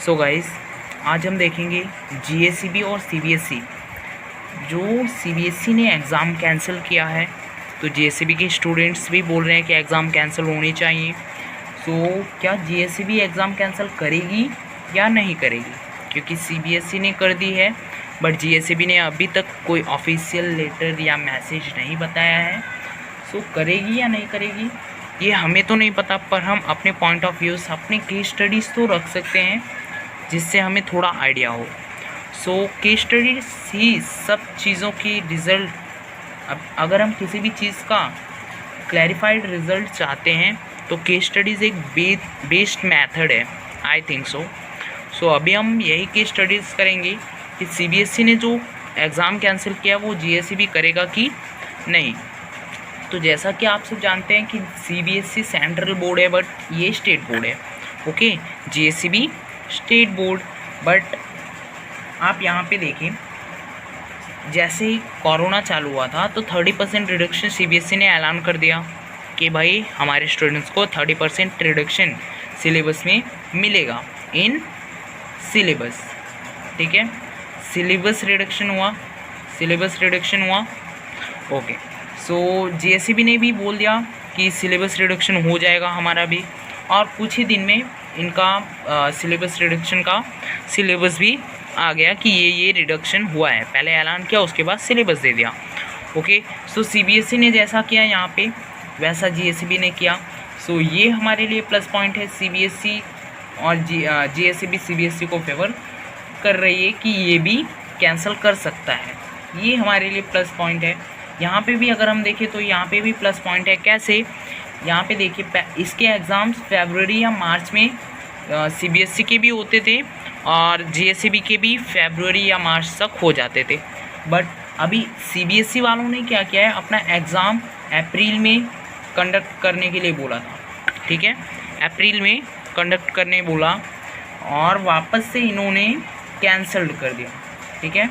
So guys, आज हम देखेंगे जीएसईबी और सीबीएसई। जो सीबीएसई ने एग्ज़ाम कैंसिल किया है, तो जीएसईबी के स्टूडेंट्स भी बोल रहे हैं कि एग्ज़ाम कैंसिल होनी चाहिए। सो क्या जीएसईबी एग्ज़ाम कैंसिल करेगी या नहीं करेगी? क्योंकि सीबीएसई ने कर दी है, बट जीएसईबी ने अभी तक कोई ऑफिशियल लेटर या मैसेज नहीं बताया है। सो करेगी या नहीं करेगी ये हमें तो नहीं पता, पर हम अपने पॉइंट ऑफ व्यूज़, अपने केस स्टडीज़ तो रख सकते हैं जिससे हमें थोड़ा आइडिया हो। सो केस स्टडीज ही सब चीज़ों की रिज़ल्ट, अब अगर हम किसी भी चीज़ का क्लैरिफाइड रिज़ल्ट चाहते हैं तो केस स्टडीज़ एक बेस्ट मेथड है, आई थिंक सो। सो अभी हम यही केस स्टडीज़ करेंगे कि सीबीएसई ने जो एग्ज़ाम कैंसिल किया वो जीएसईबी करेगा कि नहीं। तो जैसा कि आप सब जानते हैं कि सीबीएसई सेंट्रल बोर्ड है, बट ये स्टेट बोर्ड है। Okay, GSEB state board. But आप यहाँ पे देखें, जैसे ही कोरोना चालू हुआ था तो 30% रिडक्शन सीबीएसई ने ऐलान कर दिया कि भाई हमारे स्टूडेंट्स को 30% रिडक्शन सिलेबस में मिलेगा, इन सिलेबस। ठीक है, सिलेबस रिडक्शन हुआ। ओके, सो जीएसईबी ने भी बोल दिया कि सिलेबस रिडक्शन हो जाएगा हमारा भी, और कुछ ही दिन में इनका सिलेबस रिडक्शन का सिलेबस भी आ गया कि ये रिडक्शन हुआ है। पहले ऐलान किया, उसके बाद सिलेबस दे दिया। ओके, सो सीबीएसई ने जैसा किया यहाँ पे वैसा जीएसईबी ने किया। सो ये हमारे लिए प्लस पॉइंट है। सीबीएसई और जीएसईबी सीबीएसई को फेवर कर रही है कि ये भी कैंसिल कर सकता है, ये हमारे लिए प्लस पॉइंट है। यहाँ पे भी अगर हम देखें तो यहाँ पे भी प्लस पॉइंट है। कैसे? यहाँ पे देखिए, इसके एग्ज़ाम्स फरवरी या मार्च में सीबीएसई के भी होते थे और जीएसईबी के भी फरवरी या मार्च तक हो जाते थे। बट अभी सीबीएसई वालों ने क्या किया है, अपना एग्ज़ाम अप्रैल में कंडक्ट करने के लिए बोला था। ठीक है, अप्रैल में कंडक्ट करने बोला और वापस से इन्होंने कैंसल्ड कर दिया। ठीक है,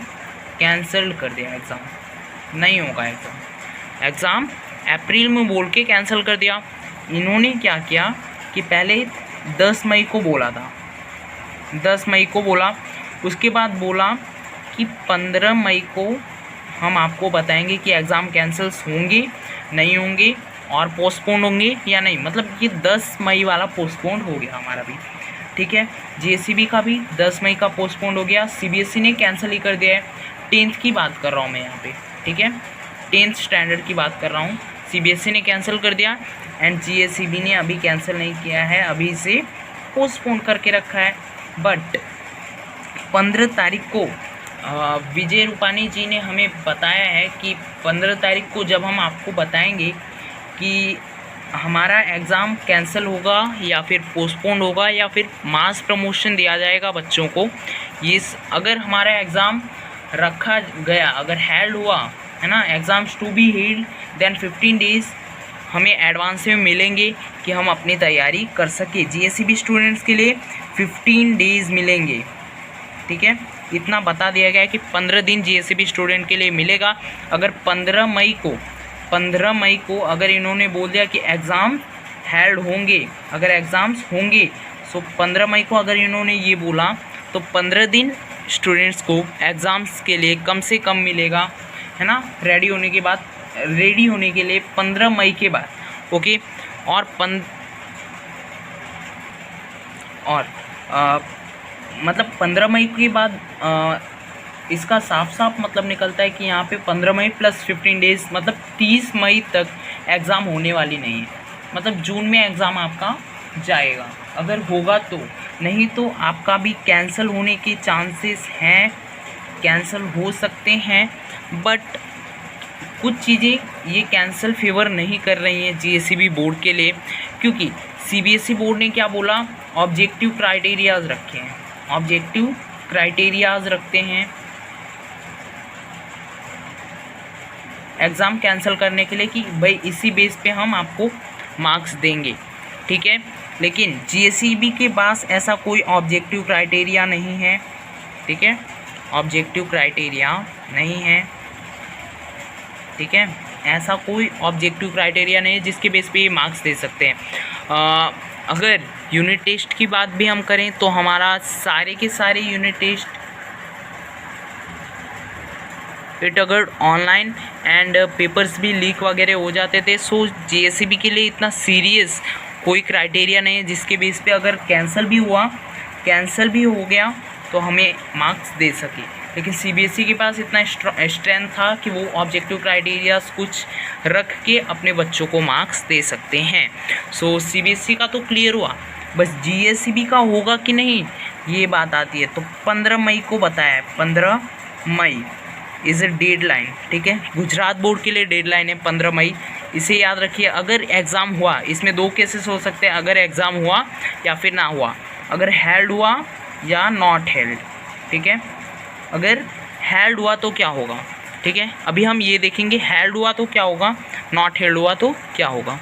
कैंसल्ड कर दिया, एग्ज़ाम नहीं होगा। एग्ज़ाम अप्रैल में बोल के कैंसिल कर दिया। इन्होंने क्या किया कि पहले 10 मई को बोला था, 10 मई को बोला, उसके बाद बोला कि 15 मई को हम आपको बताएंगे कि एग्ज़ाम कैंसल्स होंगे नहीं होंगे और पोस्टपोन होंगे या नहीं। मतलब ये 10 मई वाला पोस्टपोन हो गया हमारा भी। ठीक है, जीएसईबी का भी 10 मई का पोस्टपोन हो गया। सीबीएसई ने कैंसिल ही कर दिया है। 10th की बात कर रहा हूँ मैं यहाँ पे। ठीक है, 10th स्टैंडर्ड की बात कर रहा हूँ। सीबीएसई ने कैंसिल कर दिया एंड जीएसईबी ने अभी कैंसिल नहीं किया है, अभी इसे पोस्टपोन करके रखा है। बट 15 तारीख को विजय रूपानी जी ने हमें बताया है कि 15 तारीख को जब हम आपको बताएंगे कि हमारा एग्ज़ाम कैंसिल होगा या फिर पोस्टपोन होगा या फिर मास प्रमोशन दिया जाएगा बच्चों को। ये अगर हमारा एग्ज़ाम रखा गया, अगर हेल्ड हुआ है ना, exams to be held, then 15 days हमें एडवांस में मिलेंगे कि हम अपनी तैयारी कर सके। जीएसईबी स्टूडेंट्स के लिए 15 डेज़ मिलेंगे। ठीक है, इतना बता दिया गया है कि 15 दिन जीएसईबी स्टूडेंट के लिए मिलेगा। अगर 15 मई को अगर इन्होंने बोल दिया कि एग्ज़ाम हेल्ड होंगे, अगर एग्ज़ाम्स होंगे, सो 15 मई को अगर इन्होंने ये बोला तो 15 दिन स्टूडेंट्स को एग्ज़ाम्स के लिए कम से कम मिलेगा, है ना, रेडी होने के लिए 15 मई के बाद। ओके, और मतलब 15 मई के बाद इसका साफ मतलब निकलता है कि यहाँ पे 15 मई प्लस 15 डेज़, मतलब 30 मई तक एग्ज़ाम होने वाली नहीं है। मतलब जून में एग्ज़ाम आपका जाएगा, अगर होगा तो। नहीं तो आपका भी कैंसिल होने के चांसेस हैं, कैंसिल हो सकते हैं। बट कुछ चीज़ें ये कैंसिल फेवर नहीं कर रही हैं जीएसईबी बोर्ड के लिए, क्योंकि सीबीएसई बोर्ड ने क्या बोला, ऑब्जेक्टिव क्राइटेरियाज़ रखे हैं, ऑब्जेक्टिव क्राइटेरियाज़ रखते हैं एग्ज़ाम कैंसिल करने के लिए कि भाई इसी बेस पे हम आपको मार्क्स देंगे। ठीक है, लेकिन जीएसईबी के पास ऐसा कोई ऑब्जेक्टिव क्राइटेरिया नहीं है। ठीक है, ऑब्जेक्टिव क्राइटेरिया नहीं है। ठीक है, ऐसा कोई ऑब्जेक्टिव क्राइटेरिया नहीं है जिसके बेस पे ये मार्क्स दे सकते हैं। अगर यूनिट टेस्ट की बात भी हम करें तो हमारा सारे के सारे यूनिट टेस्ट इट अगर ऑनलाइन एंड पेपर्स भी लीक वगैरह हो जाते थे। सो जेएससीबी के लिए इतना सीरियस कोई क्राइटेरिया नहीं है जिसके बेस पे अगर कैंसिल भी हो गया तो हमें मार्क्स दे सके। लेकिन सीबीएसई के पास इतना स्ट्रेंथ था कि वो ऑब्जेक्टिव क्राइटेरियाज कुछ रख के अपने बच्चों को मार्क्स दे सकते हैं। सो सीबीएसई का तो क्लियर हुआ, बस जीएससीबी का होगा कि नहीं ये बात आती है। तो 15 मई को बताया है, 15 मई इज़ ए डेडलाइन, ठीक है। गुजरात बोर्ड के लिए डेडलाइन है 15 मई, इसे याद रखिए। अगर एग्ज़ाम हुआ, इसमें 2 केसेस हो सकते हैं, अगर एग्ज़ाम हुआ या फिर ना हुआ, अगर हेल्ड हुआ या नॉट हेल्ड, ठीक है। अगर हेल्ड हुआ तो क्या होगा, ठीक है। अभी हम ये देखेंगे हेल्ड हुआ तो क्या होगा, नॉट हेल्ड हुआ तो क्या होगा।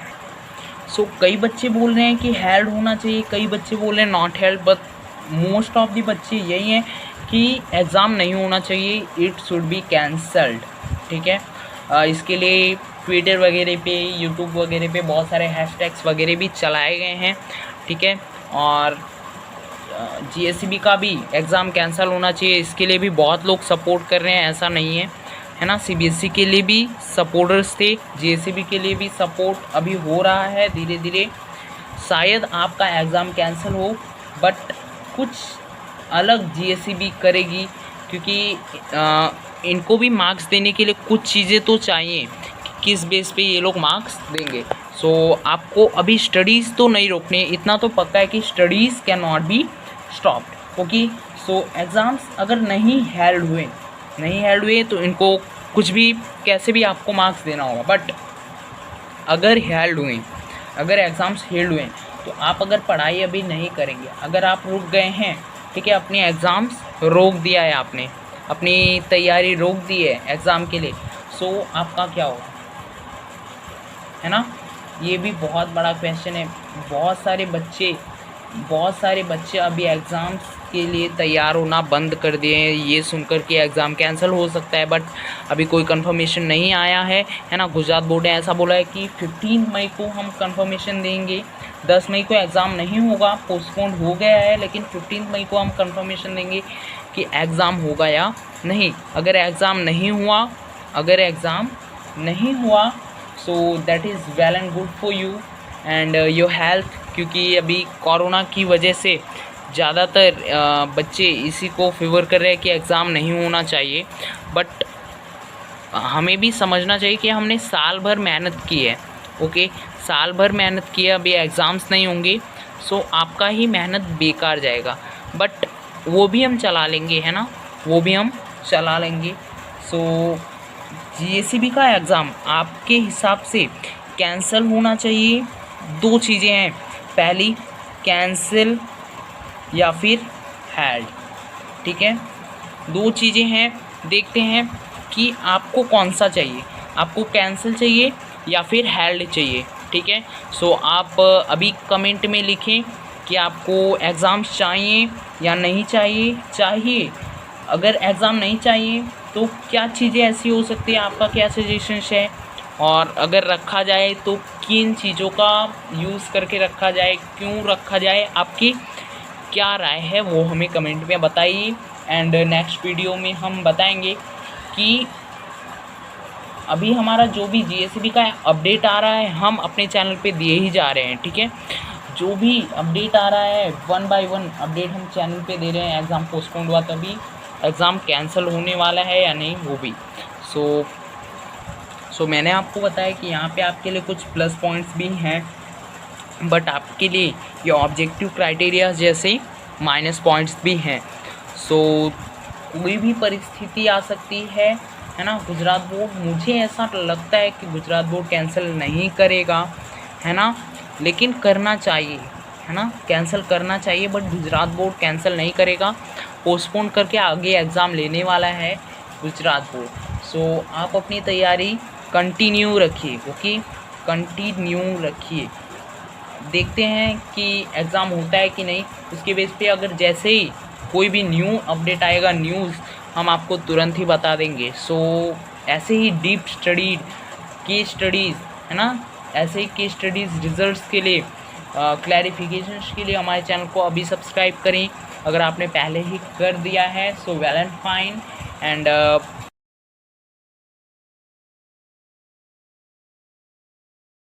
सो कई बच्चे बोल रहे हैं कि हेल्ड होना चाहिए, कई बच्चे बोल रहे हैं not held, but most of the बच्चे यही हैं कि एग्ज़ाम नहीं होना चाहिए, इट शुड बी कैंसल्ड, ठीक है। इसके लिए ट्विटर वगैरह पे, यूट्यूब वगैरह पे बहुत सारे हैशटैग्स वगैरह भी चलाए गए हैं, ठीक है। और जीएससीबी का भी एग्ज़ाम कैंसिल होना चाहिए, इसके लिए भी बहुत लोग सपोर्ट कर रहे हैं, ऐसा नहीं है ना। सीबीएसई के लिए भी सपोर्टर्स थे, जीएससीबी के लिए भी सपोर्ट अभी हो रहा है धीरे धीरे। शायद आपका एग्ज़ाम कैंसिल हो, बट कुछ अलग जीएससीबी करेगी, क्योंकि इनको भी मार्क्स देने के लिए कुछ चीज़ें तो चाहिए कि किस बेस पे ये लोग मार्क्स देंगे। सो आपको अभी स्टडीज़ तो नहीं रोकने, इतना तो पक्का है कि studies can not be stopped, okay. So exams अगर नहीं हेल्ड हुए तो इनको कुछ भी कैसे भी आपको मार्क्स देना होगा। बट अगर हेल्ड हुए, अगर एग्ज़ाम्स हेल्ड हुए तो आप अगर पढ़ाई अभी नहीं करेंगे, अगर आप रुक गए हैं, ठीक है, अपने एग्ज़ाम्स रोक दिया है आपने, अपनी तैयारी रोक दी है एग्ज़ाम के लिए, सो आपका क्या होगा, है ना। ये भी बहुत बड़ा क्वेश्चन है। बहुत सारे बच्चे अभी एग्ज़ाम्स के लिए तैयार होना बंद कर दिए हैं, ये सुनकर कि एग्ज़ाम कैंसिल हो सकता है, बट अभी कोई कंफर्मेशन नहीं आया है ना। गुजरात बोर्ड ने ऐसा बोला है कि 15 मई को हम कंफर्मेशन देंगे, 10 मई को एग्ज़ाम नहीं होगा, पोस्टपोन हो गया है, लेकिन 15 मई को हम कंफर्मेशन देंगे कि एग्ज़ाम होगा या नहीं। अगर एग्ज़ाम नहीं हुआ so that is well and good for you and your health, क्योंकि अभी कोरोना की वजह से ज़्यादातर बच्चे इसी को फेवर कर रहे हैं कि एग्ज़ाम नहीं होना चाहिए। बट हमें भी समझना चाहिए कि हमने साल भर मेहनत की है, ओके, साल भर मेहनत की है, अभी एग्ज़ाम्स नहीं होंगे, सो आपका ही मेहनत बेकार जाएगा। बट वो भी हम चला लेंगे, है ना, वो भी हम चला लेंगे। सो जीएससीबी का एग्ज़ाम आपके हिसाब से कैंसिल होना चाहिए। 2 चीज़ें हैं, पहली कैंसिल या फिर हेल्ड, ठीक है, 2 चीज़ें हैं। देखते हैं कि आपको कौन सा चाहिए, आपको कैंसिल चाहिए या फिर हेल्ड चाहिए, ठीक है। सो आप अभी कमेंट में लिखें कि आपको एग्ज़ाम्स चाहिए या नहीं चाहिए। अगर एग्ज़ाम नहीं चाहिए तो क्या चीज़ें ऐसी हो सकती है, आपका क्या सजेशन है, और अगर रखा जाए तो किन चीज़ों का यूज़ करके रखा जाए, क्यों रखा जाए, आपकी क्या राय है वो हमें कमेंट में बताइए। एंड नेक्स्ट वीडियो में हम बताएंगे कि अभी हमारा जो भी जीएससीबी का अपडेट आ रहा है हम अपने चैनल पे दिए ही जा रहे हैं, ठीक है। जो भी अपडेट आ रहा है 1 बाय 1 अपडेट हम चैनल पे दे रहे हैं। एग्ज़ाम पोस्टपोन हुआ तभी एग्ज़ाम कैंसिल होने वाला है या नहीं वो भी। सो मैंने आपको बताया कि यहाँ पे आपके लिए कुछ प्लस पॉइंट्स भी हैं, बट आपके लिए ये ऑब्जेक्टिव क्राइटेरिया जैसे माइनस पॉइंट्स भी हैं। सो कोई भी परिस्थिति आ सकती है ना। गुजरात बोर्ड, मुझे ऐसा लगता है कि गुजरात बोर्ड कैंसिल नहीं करेगा, है ना, लेकिन करना चाहिए, है ना, कैंसिल करना चाहिए, बट गुजरात बोर्ड कैंसिल नहीं करेगा, पोस्टपोन करके आगे एग्ज़ाम लेने वाला है गुजरात बोर्ड। सो आप अपनी तैयारी कंटिन्यू रखिए, ओके, कंटिन्यू रखिए। देखते हैं कि एग्ज़ाम होता है कि नहीं, उसके बेस पे अगर जैसे ही कोई भी न्यू अपडेट आएगा, न्यूज़, हम आपको तुरंत ही बता देंगे। सो ऐसे ही डीप स्टडीड केस स्टडीज़, है ना, ऐसे ही केस स्टडीज़ रिजल्ट्स के लिए क्लैरिफिकेशन के लिए हमारे चैनल को अभी सब्सक्राइब करें। अगर आपने पहले ही कर दिया है so well and fine, and